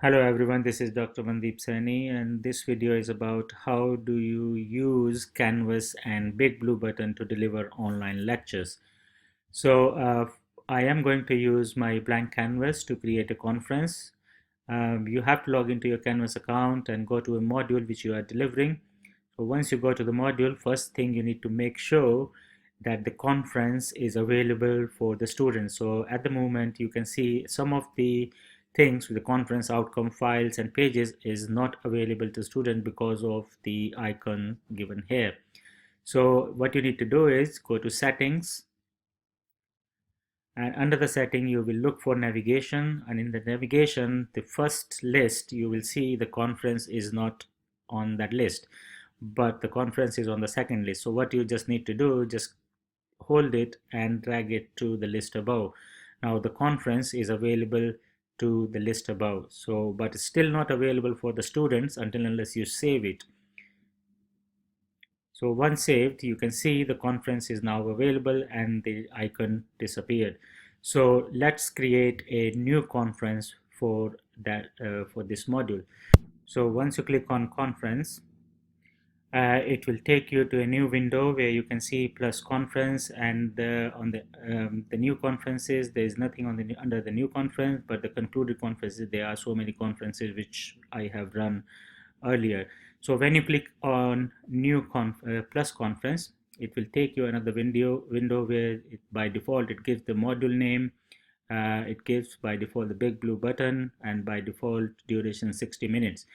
Hello everyone, this is Dr. Mandeep Saini, and this video is about how do you use Canvas and BigBlueButton to deliver online lectures. So I am going to use my blank canvas to create a conference. You have to log into your Canvas account and go to a module which you are delivering. So once you go to the module, first thing you need to make sure that the conference is available for the students. So at the moment, you can see some of the things with the conference outcome files and pages is not available to student because of the icon given here. So what you need to do is go to settings, and under the setting you will look for navigation, and in the navigation the first list you will see the conference is not on that list, but the conference is on the second list. So what you just need to do, just hold it and drag it to the list above. Now the conference is available to the list above, so but it's still not available for the students until unless you save it. So once saved, you can see the conference is now available and the icon disappeared. So let's create a new conference for that for this module. So once you click on conference, it will take you to a new window where you can see plus conference, and on the new conferences there is nothing on the under the new conference, but the concluded conferences there are so many conferences which I have run earlier. So when you click on new plus conference, it will take you another window where by default it gives the module name. It gives by default the big blue button, and by default duration 60 minutes.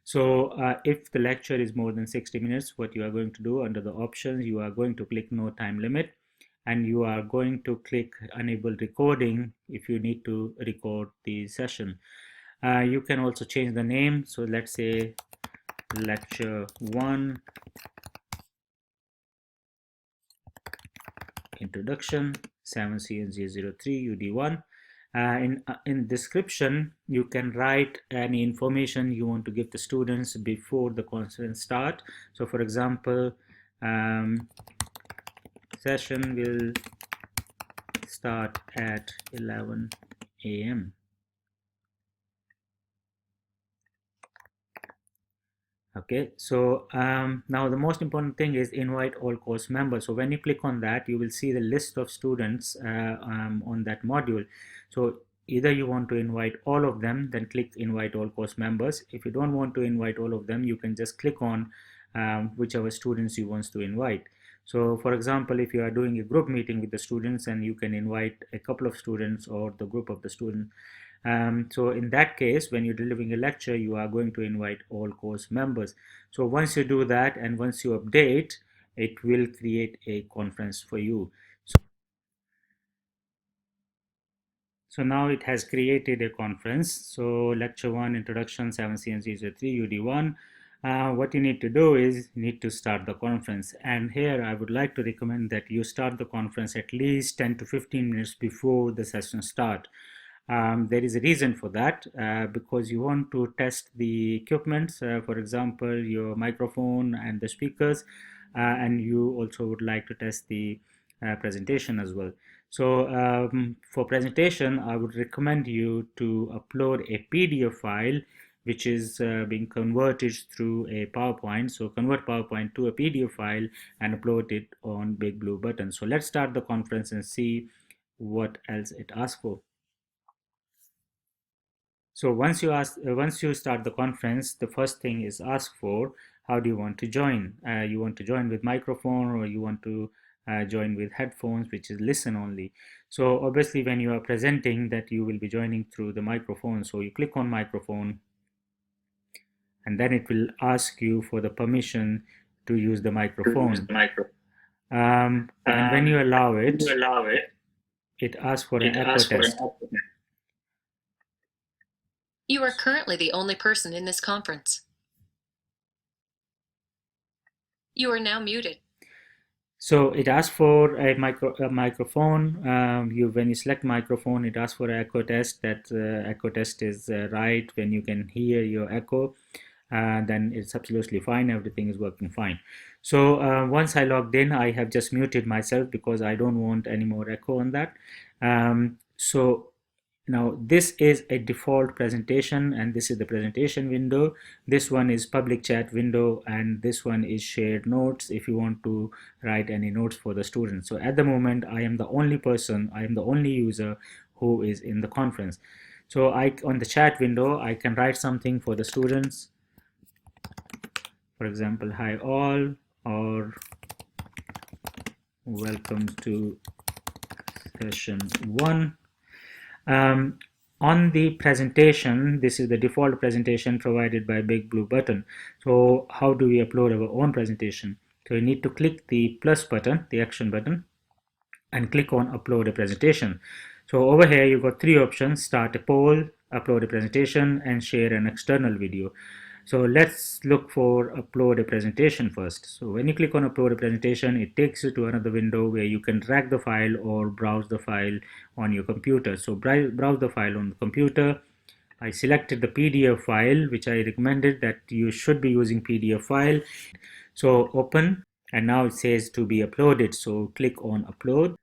So if the lecture is more than 60 minutes, what you are going to do under the options, you are going to click no time limit, and you are going to click enable recording if you need to record the session. You can also change the name. So let's say lecture 1 introduction 7CNG03 UD1. In description, you can write any information you want to give the students before the conference start. So for example, session will start at 11 a.m. Okay, so now the most important thing is invite all course members. So when you click on that, you will see the list of students on that module. So either you want to invite all of them, then click invite all course members. If you don't want to invite all of them, you can just click on whichever students you want to invite. So for example, if you are doing a group meeting with the students, and you can invite a couple of students or the group of the students. So in that case, when you're delivering a lecture, you are going to invite all course members. So once you do that and once you update, it will create a conference for you. So now it has created a conference. So lecture 1 introduction 7CNC03 UD1. What you need to do is you need to start the conference, and here I would like to recommend that you start the conference at least 10 to 15 minutes before the session start. There is a reason for that, because you want to test the equipment, for example your microphone and the speakers, and you also would like to test the presentation as well. So for presentation, I would recommend you to upload a PDF file which is being converted through a PowerPoint. So convert PowerPoint to a PDF file and upload it on BigBlueButton. So let's start the conference and see what else it asks for. So once you start the conference, the first thing is asked for how do you want to join. You want to join with microphone, or you want to join with headphones, which is listen only. So obviously when you are presenting, that you will be joining through the microphone. So you click on microphone, and then it will ask you for the permission to use the microphone. And when you allow it, it asks for an echo test. You are currently the only person in this conference. You are now muted. So it asks for a microphone. When you select microphone, it asks for an echo test. That echo test is right when you can hear your echo. Then it's absolutely fine. Everything is working fine. So once I logged in, I have just muted myself because I don't want any more echo on that. So Now this is a default presentation, and this is the presentation window. This one is public chat window, and this one is shared notes if you want to write any notes for the students. So at the moment I am the only person, I am the only user who is in the conference. So on the chat window I can write something for the students, for example, hi all, or welcome to session 1. On the presentation, this is the default presentation provided by BigBlueButton. So how do we upload our own presentation? So you need to click the plus button, the action button, and click on upload a presentation. So over here you've got three options: start a poll, upload a presentation, and share an external video. So let's look for upload a presentation first. So when you click on upload a presentation, it takes you to another window where you can drag the file or browse the file on your computer. So browse the file on the computer. I selected the PDF file, which I recommended that you should be using PDF file. So open, and now it says to be uploaded. So click on upload.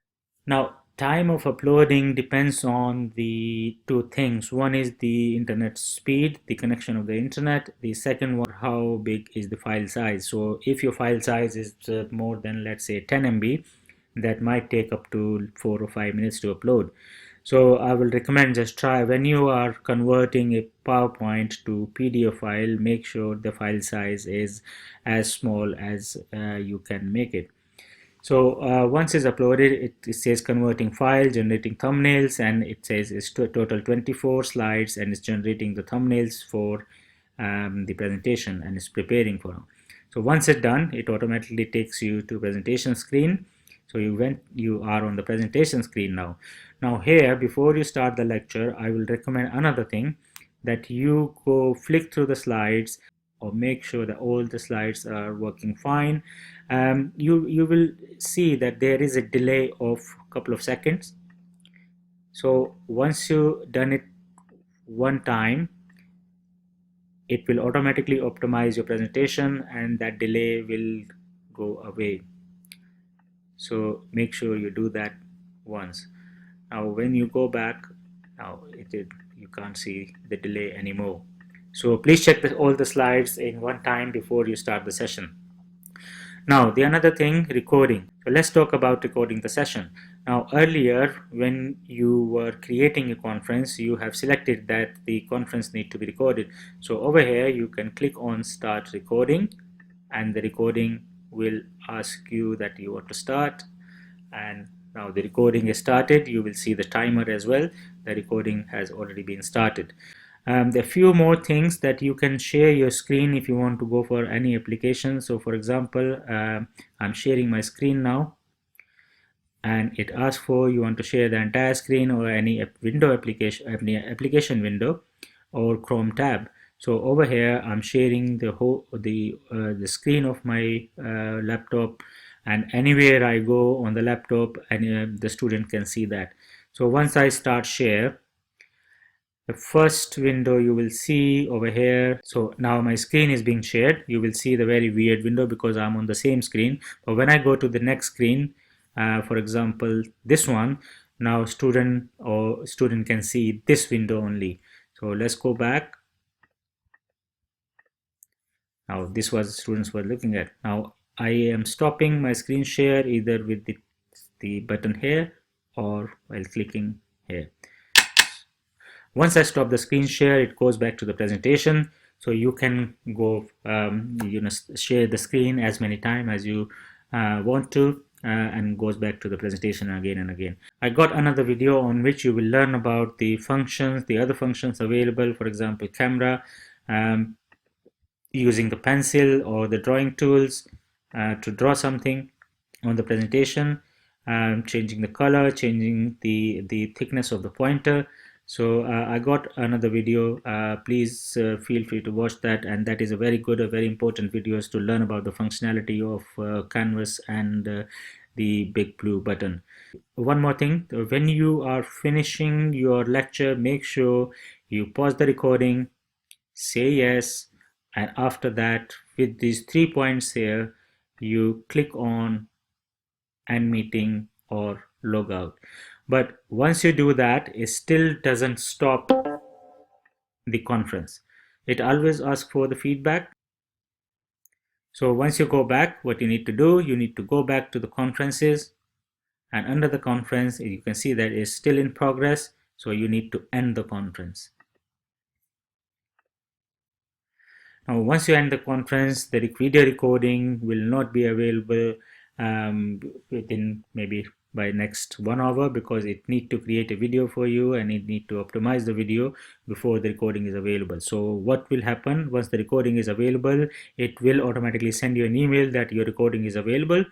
Now, time of uploading depends on the two things. One is the internet speed, the connection of the internet. The second one, how big is the file size. So if your file size is more than, let's say, 10 MB, that might take up to 4 or 5 minutes to upload. So I will recommend just try when you are converting a PowerPoint to PDF file, make sure the file size is as small as you can make it. So once it's uploaded, it says converting file, generating thumbnails, and it says it's total 24 slides, and it's generating the thumbnails for the presentation, and it's preparing for them. So once it's done, it automatically takes you to presentation screen. So you are on the presentation screen now. Now here, before you start the lecture, I will recommend another thing, that you go flick through the slides or make sure that all the slides are working fine. You will see that there is a delay of a couple of seconds. So once you done it one time, it will automatically optimize your presentation and that delay will go away. So make sure you do that once. Now when you go back, now you can't see the delay anymore. So please check all the slides in one time before you start the session. Now the another thing, recording. So let's talk about recording the session. Now earlier when you were creating a conference, you have selected that the conference need to be recorded. So over here you can click on start recording, and the recording will ask you that you want to start. And now the recording is started. You will see the timer as well. The recording has already been started. There are a few more things that you can share your screen if you want to go for any application. So for example, I'm sharing my screen now, and it asks for you want to share the entire screen or any window application, any application window or Chrome tab. So over here I'm sharing the whole the screen of my laptop, and anywhere I go on the laptop, and the student can see that. So once I start share, the first window you will see over here. So now my screen is being shared. You will see the very weird window because I'm on the same screen. But when I go to the next screen, for example this one, now student can see this window only. So let's go back. Now this was students were looking at. Now I am stopping my screen share either with the button here or while clicking here. Once I stop the screen share, it goes back to the presentation. So you can go share the screen as many times as you want to, and goes back to the presentation again and again. I got another video on which you will learn about the functions, the other functions available, for example camera, using the pencil or the drawing tools to draw something on the presentation, changing the color, changing the thickness of the pointer. So I got another video. Please feel free to watch that, and that is a very good, a very important videos to learn about the functionality of Canvas and the BigBlueButton. One more thing, when you are finishing your lecture, make sure you pause the recording, say yes, and after that with these 3 points here you click on end meeting or log out. But once you do that, it still doesn't stop the conference. It always asks for the feedback. So once you go back, what you need to do, you need to go back to the conferences, and under the conference, you can see that it's still in progress. So you need to end the conference. Now, once you end the conference, the video recording will not be available within maybe by next 1 hour, because it need to create a video for you and it need to optimize the video before the recording is available. So what will happen once the recording is available, it will automatically send you an email that your recording is available,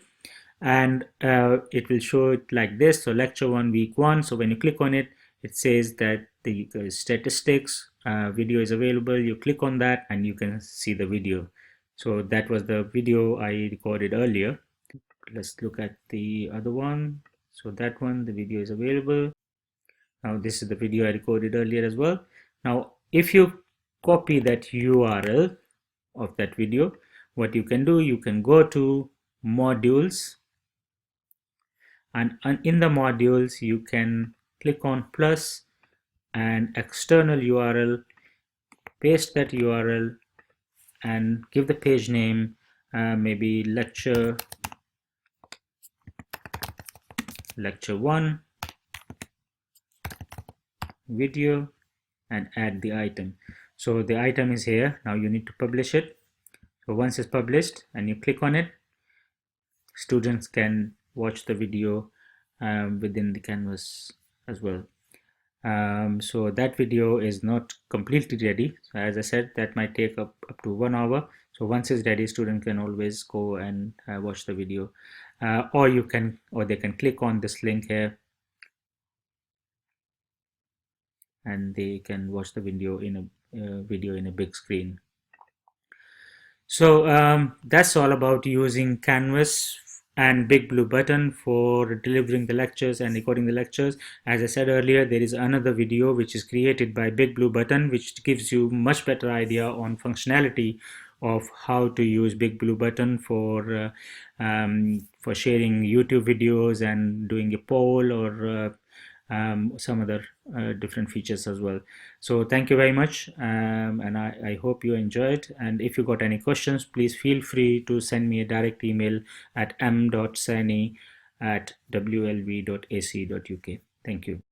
and it will show it like this. So lecture 1 week 1. So when you click on it, it says that the statistics video is available. You click on that and you can see the video. So that was the video I recorded earlier. Let's look at the other one. So that one, the video is available. Now this is the video I recorded earlier as well. Now if you copy that URL of that video, what you can do, you can go to modules, and in the modules you can click on plus and external URL, paste that URL and give the page name maybe lecture 1 video, and add the item. So the item is here. Now you need to publish it. So once it's published and you click on it, students can watch the video within the canvas as well. So that video is not completely ready. So as I said, that might take up to 1 hour. So once it's ready, student can always go and watch the video, or they can click on this link here and they can watch the video in a big screen. So that's all about using Canvas and BigBlueButton for delivering the lectures and recording the lectures. As I said earlier, there is another video which is created by BigBlueButton, which gives you much better idea on functionality of how to use BigBlueButton for sharing YouTube videos and doing a poll or some other different features as well. So thank you very much, and I hope you enjoyed. And if you got any questions, please feel free to send me a direct email at m.sani@wlv.ac.uk. Thank you.